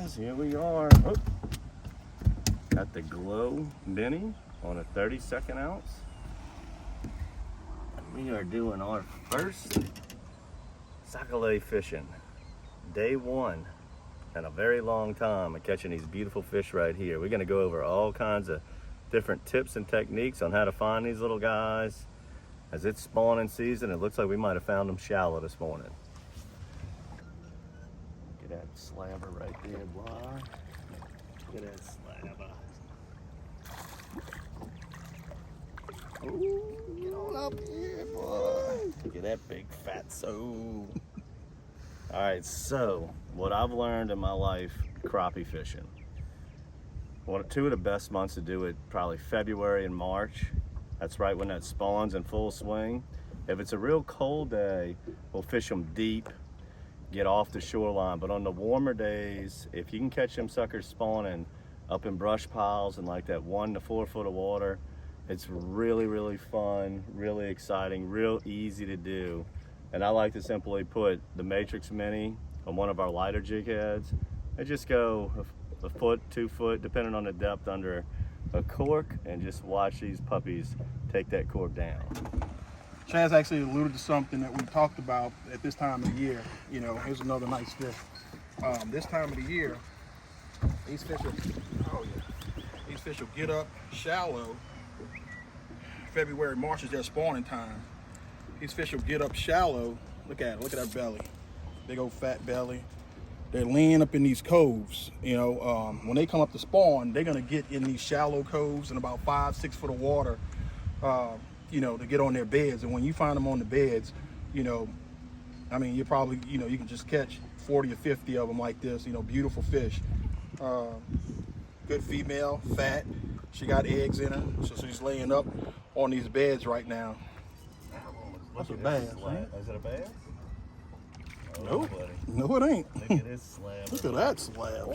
guys, here we are. Oh. Got the Glow Mini on a 32nd ounce. And we are doing our first Sacalait fishing. Day one in a very long time of catching these beautiful fish right here. We're gonna go over all kinds of different tips and techniques on how to find these little guys. As it's spawning season, it looks like we might have found them shallow this morning. Look at that slabber right there, boy. Look at that slabber. Ooh, get on up here, boy. Look at that big fatso. All right, so what I've learned in my life, crappie fishing. Two of the best months to do it, probably February and March. That's right when that spawns in full swing. If it's a real cold day, we'll fish them deep, get off the shoreline. But on the warmer days, if you can catch them suckers spawning up in brush piles and like that 1 to 4 foot of water, it's really, really fun, really exciting, real easy to do. And I like to simply put the Matrix Mini on one of our lighter jig heads and just go a foot, 2 foot, depending on the depth, under a cork, and just watch these puppies take that cork down. Chaz actually alluded to something that we talked about at this time of the year. You know, here's another nice fish. This time of the year, these fish will, these fish will get up shallow. February, March is their spawning time. These fish will get up shallow. Look at it, look at that belly. Big old fat belly. They're laying up in these coves. You know, when they come up to spawn, they're gonna get in these shallow coves in about 5, 6 foot of water, you know, to get on their beds. And when you find them on the beds, you know, I mean, you probably, you know, you can just catch 40 or 50 of them like this, you know, beautiful fish. Good female, fat. She got eggs in her, so she's laying up on these beds right now. That's a bass, ain't it? Is it a bass? Oh, Nope. buddy. No, it ain't. Look at this slab. Look at that slab.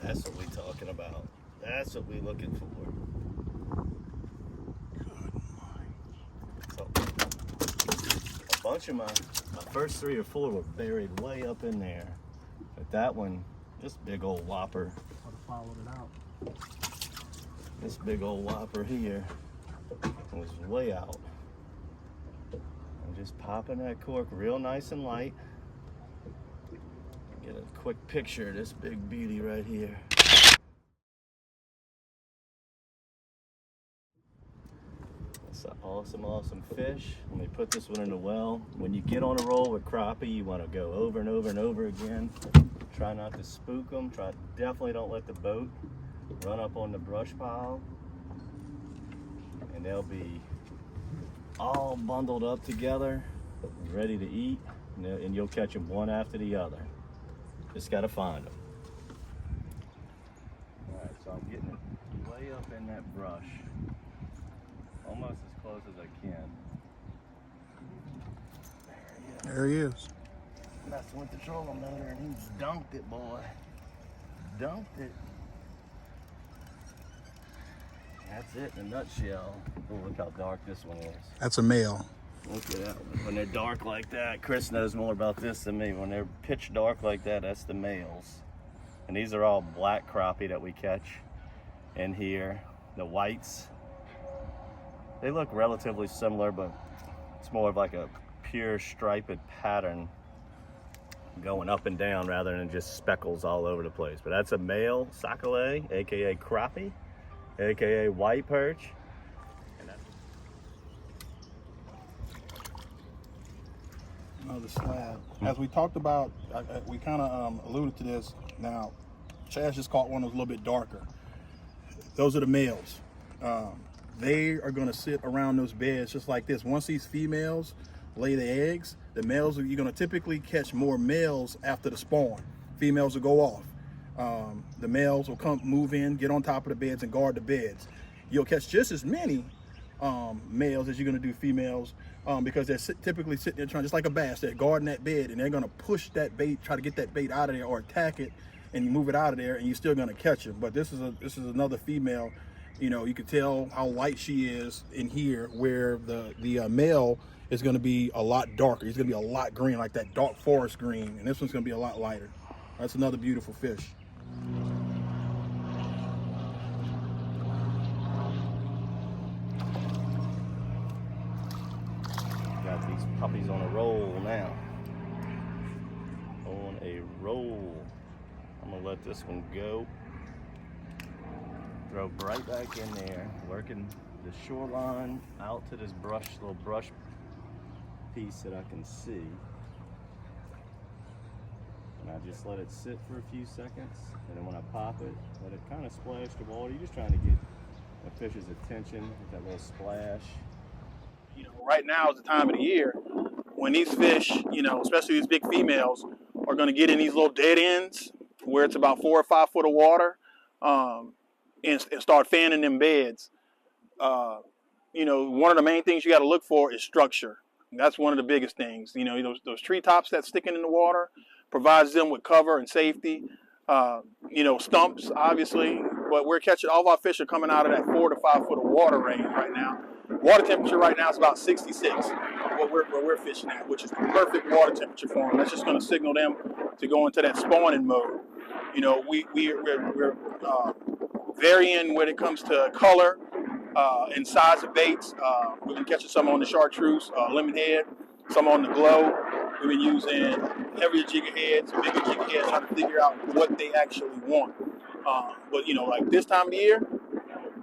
That's what we talking about. That's what we looking for. So, a bunch of my first 3 or 4 were buried way up in there. But that one, this big old whopper. I'd have followed it out. This big old whopper here was way out. I'm just popping that cork real nice and light. Get a quick picture of this big beauty right here. That's an awesome, awesome fish. Let me put this one in the well. When you get on a roll with crappie, you want to go over and over and over again. Try not to spook them. Definitely don't let the boat run up on the brush pile. And they'll be all bundled up together, ready to eat, and you'll catch them one after the other. Just gotta find them. All right, so I'm getting it way up in that brush, almost as close as I can. There he is. Messing with the trolling motor, and he dunked it, boy. Dunked it. That's it in a nutshell. Oh, look how dark this one is. That's a male. Look at that one. When they're dark like that, Chris knows more about this than me. When they're pitch dark like that, that's the males. And these are all black crappie that we catch in here. The whites, they look relatively similar, but it's more of like a pure striped pattern going up and down rather than just speckles all over the place. But that's a male Sacalait, aka crappie, aka white perch. Another slab. As we talked about, we kind of alluded to this. Now, Chaz just caught one that was a little bit darker. Those are the males. They are going to sit around those beds just like this. Once these females lay the eggs, the males, you're going to typically catch more males after the spawn. Females will go off. The males will move in, get on top of the beds and guard the beds. You'll catch just as many males as you're going to do females, because they're typically sitting there trying, just like a bass, they're guarding that bed, and they're going to push that bait, try to get that bait out of there or attack it, and you move it out of there, and you're still going to catch it. But this is another female. You know, you can tell how light she is in here, where the male is going to be a lot darker. He's going to be a lot green, like that dark forest green, and this one's going to be a lot lighter. That's another beautiful fish. Got these puppies on a roll now. On a roll. I'm gonna let this one go. Throw right back in there, working the shoreline out to this little brush piece that I can see. And I just let it sit for a few seconds, and then when I pop it, let it kind of splash the water. You're just trying to get the fish's attention with that little splash. You know, right now is the time of the year when these fish, you know, especially these big females, are going to get in these little dead ends where it's about 4 or 5 foot of water, and start fanning them beds. You know, one of the main things you got to look for is structure. That's one of the biggest things. You know, those treetops that's sticking in the water provides them with cover and safety. You know, stumps, obviously, but we're catching, all of our fish are coming out of that 4 to 5 foot of water range right now. Water temperature right now is about 66, where we're fishing at, which is the perfect water temperature for them. That's just going to signal them to go into that spawning mode. You know, we're varying when it comes to color and size of baits. We've been catching some on the chartreuse, lemon head, some on the glow. We've been using heavier jigger heads, bigger jigger heads, trying to figure out what they actually want. But you know, like this time of the year,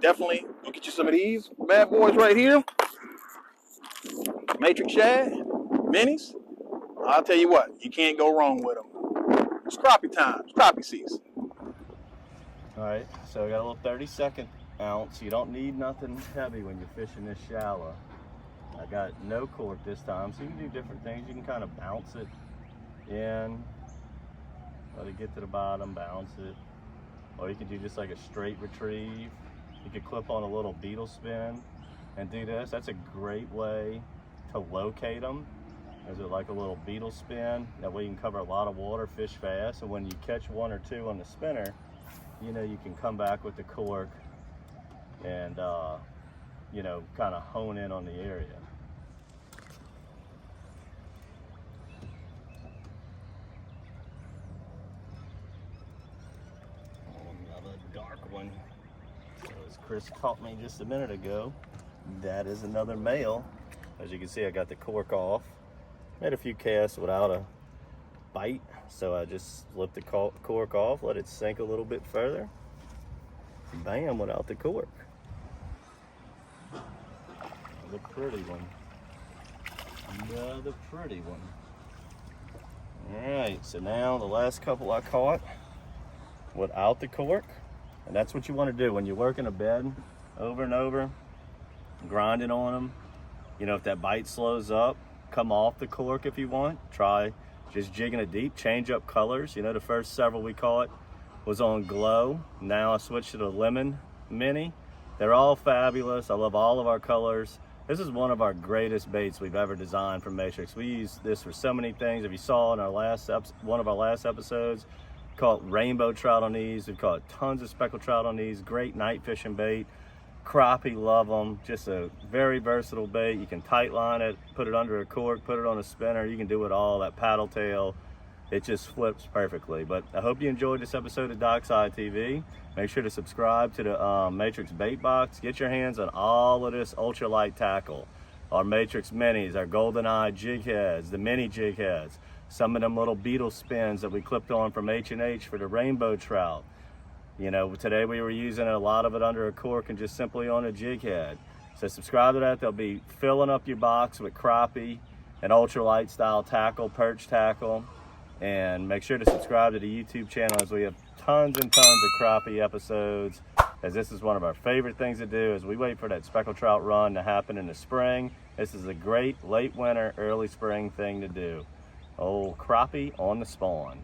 definitely go get you some of these bad boys right here. Matrix Shad minis. I'll tell you what, you can't go wrong with them. It's crappie time. It's crappie season. All right, so I got a little 32nd ounce. You don't need nothing heavy when you're fishing this shallow. I got no cork this time, so you can do different things. You can kind of bounce it in, let it get to the bottom, bounce it. Or you can do just like a straight retrieve. You could clip on a little beetle spin and do this. That's a great way to locate them. Is it like a little beetle spin? That way you can cover a lot of water, fish fast, and when you catch 1 or 2 on the spinner, you know you can come back with the cork and you know, kind of hone in on the area. Another dark one. So as Chris taught me just a minute ago, that is another male. As you can see, I got the cork off. Made a few casts without a bite, so I just slipped the cork off, let it sink a little bit further. Bam, without the cork. Another pretty one. Another pretty one. All right, so now the last couple I caught without the cork, and that's what you want to do when you're working a bed over and over, grinding on them. You know, if that bite slows up, come off the cork if you want. Try just jigging it deep, change up colors. You know, the first several we caught was on glow. Now I switched to the lemon mini. They're all fabulous. I love all of our colors. This is one of our greatest baits we've ever designed for Matrix. We use this for so many things. If you saw in our one of our last episodes, caught rainbow trout on these. We've caught tons of speckled trout on these. Great night fishing bait. Crappie, love them. Just a very versatile bait. You can tight line it, put it under a cork, put it on a spinner. You can do it all. That paddle tail, it just flips perfectly. But I hope you enjoyed this episode of DockSide TV. Make sure to subscribe to the Matrix Bait Box. Get your hands on all of this ultralight tackle. Our Matrix Minis, our Golden Eye jig heads, the mini jig heads, some of them little beetle spins that we clipped on from H&H for the rainbow trout. You know, today we were using a lot of it under a cork and just simply on a jig head. So subscribe to that. They'll be filling up your box with crappie and ultralight style tackle, perch tackle. And make sure to subscribe to the YouTube channel as we have tons and tons of crappie episodes, as this is one of our favorite things to do as we wait for that speckled trout run to happen in the spring. This is a great late winter, early spring thing to do. Old crappie on the spawn.